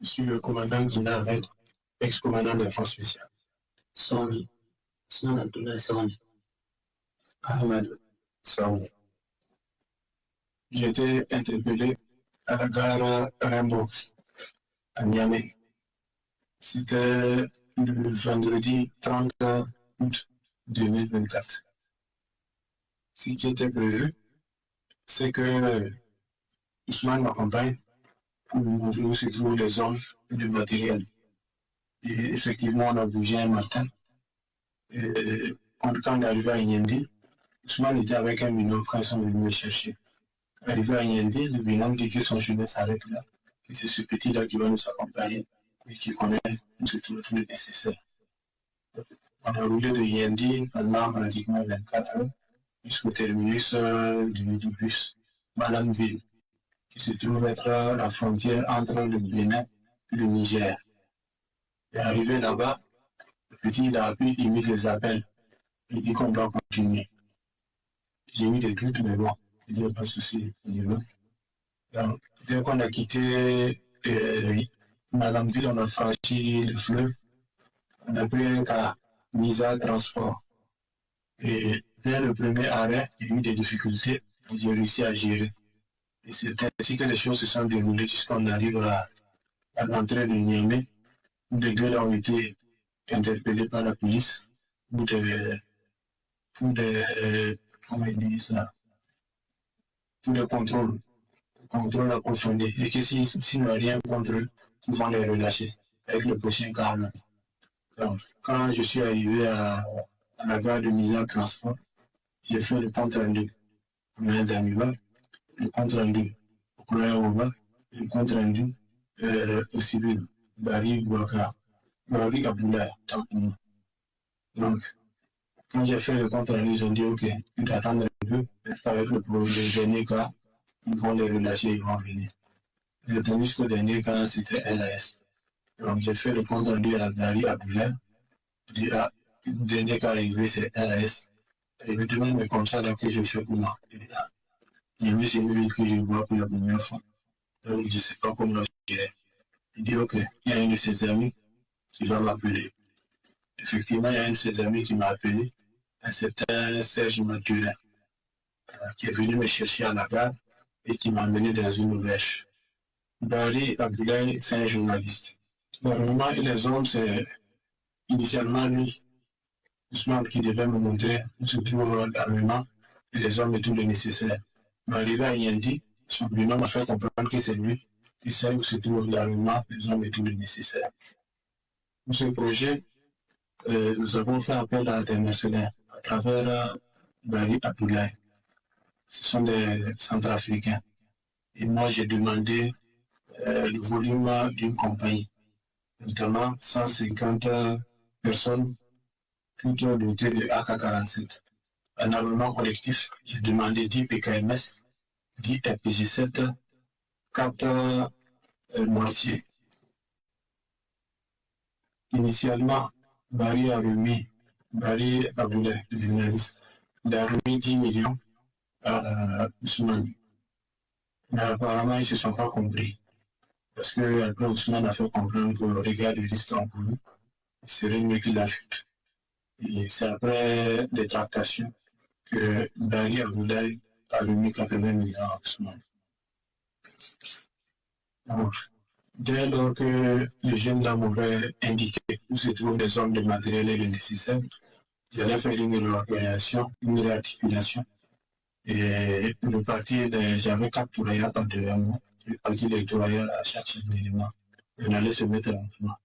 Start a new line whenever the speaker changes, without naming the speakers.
Je suis le commandant Gina Ahmed, ex-commandant de la force spéciale.
Sony. Ousmane Abdoulaye Sony.
Ahmed Sony. J'ai été interpellé à la gare Rimbaud, à Niamey. C'était le vendredi 30 août 2024. Ce qui était prévu, c'est que Ousmane m'accompagne pour me montrer où se trouvent les hommes et le matériel. Et effectivement, on a bougé un matin. Et quand on est arrivé à Yendi, Ousmane était avec un binôme quand ils sont venus me chercher. Arrivé à Yendi, le binôme dit que son chemin s'arrête là, que c'est ce petit-là qui va nous accompagner et qui connaît où se trouve tout le nécessaire. On a roulé de Yendi pendant pratiquement 24 heures jusqu'au terminus du bus Malamville, qui se trouve être la frontière entre le Bénin et le Niger. Et arrivé là-bas, le petit il a appris, il mit des appels. Il dit qu'on doit continuer. J'ai eu des doutes, mais bon, il n'y a pas de souci. Donc, dès qu'on a quitté Malamville, on a franchi le fleuve. On a pris un cas Nisa Transport. Et dès le premier arrêt, il y a eu des difficultés. J'ai réussi à gérer. Et c'est ainsi que les choses se sont déroulées jusqu'on arrive à l'entrée de Niamey, où les deux ont été interpellés par la police pour des comment ils disent ça, pour des contrôles approfondis. Et que s'ils n'ont rien contre eux, ils vont les relâcher avec le prochain calme. Donc, quand je suis arrivé à la gare de mise en transport, j'ai fait le compte rendu au moyen d'Amival, le compte rendu au courrier Oba, le compte rendu au civil, Barry Bouakar, Barry Abdoulaye, tant que moi. Donc, quand j'ai fait le compte rendu, ils ont dit, OK, tu t'attends un peu, avec le dernier cas, ils vont les relâcher, ils vont venir. J'ai tenu jusqu'au dernier cas, c'était LAS. Donc, j'ai fait le compte rendu à Barry Abdoulaye. Le dernier cas arrivé, c'est LAS. Et me demande, mais comme ça, là, que je fais pour moi. Il y a c'est une ville que je vois pour la première fois. Donc, je ne sais pas comment je dirais. Il dit, OK, il y a un de ses amis qui va m'appeler. Effectivement, il y a un de ses amis qui m'a appelé, un certain Serge Mathurin, qui est venu me chercher à la gare et qui m'a amené dans une auberge. Barry Abdoulaye, c'est un journaliste. Normalement, les hommes, c'est initialement lui, Ousmane, qui devait me montrer où se trouve l'armement et les hommes et tout le nécessaire. Mais arrivé à Yendi, son binôme m'a fait comprendre que c'est lui qui sait où se trouve l'armement, les hommes et tout le nécessaire. Pour ce projet, nous avons fait appel à des mercenaires à travers Barry Abdoulaye. Ce sont des Centrafricains. Et moi, j'ai demandé le volume d'une compagnie, notamment 150 personnes, toutes dotées de AK-47. Un armement collectif, j'ai demandé 10 PKMS, 10 RPG-7, 4 mortiers. Initialement, Barry Abdoulaye, le journaliste, il a remis 10 millions à Ousmane. Mais apparemment, ils ne se sont pas compris. Parce que après, Ousmane a fait comprendre qu'au regard du risque encouru, il serait mieux qu'il ajoute. Et c'est après des tractations que Barry Abdoulaye a remis 80 millions à Ousmane. Donc, dès lors que le jeune dame m'aurait indiqué où se trouvent les hommes de matériel et le nécessaire, j'allais faire une réorganisation, une réarticulation. Et j'avais 4 tourailleurs par devant moi. Je partis des tourailleurs à chaque élément. On allait se mettre en mouvement.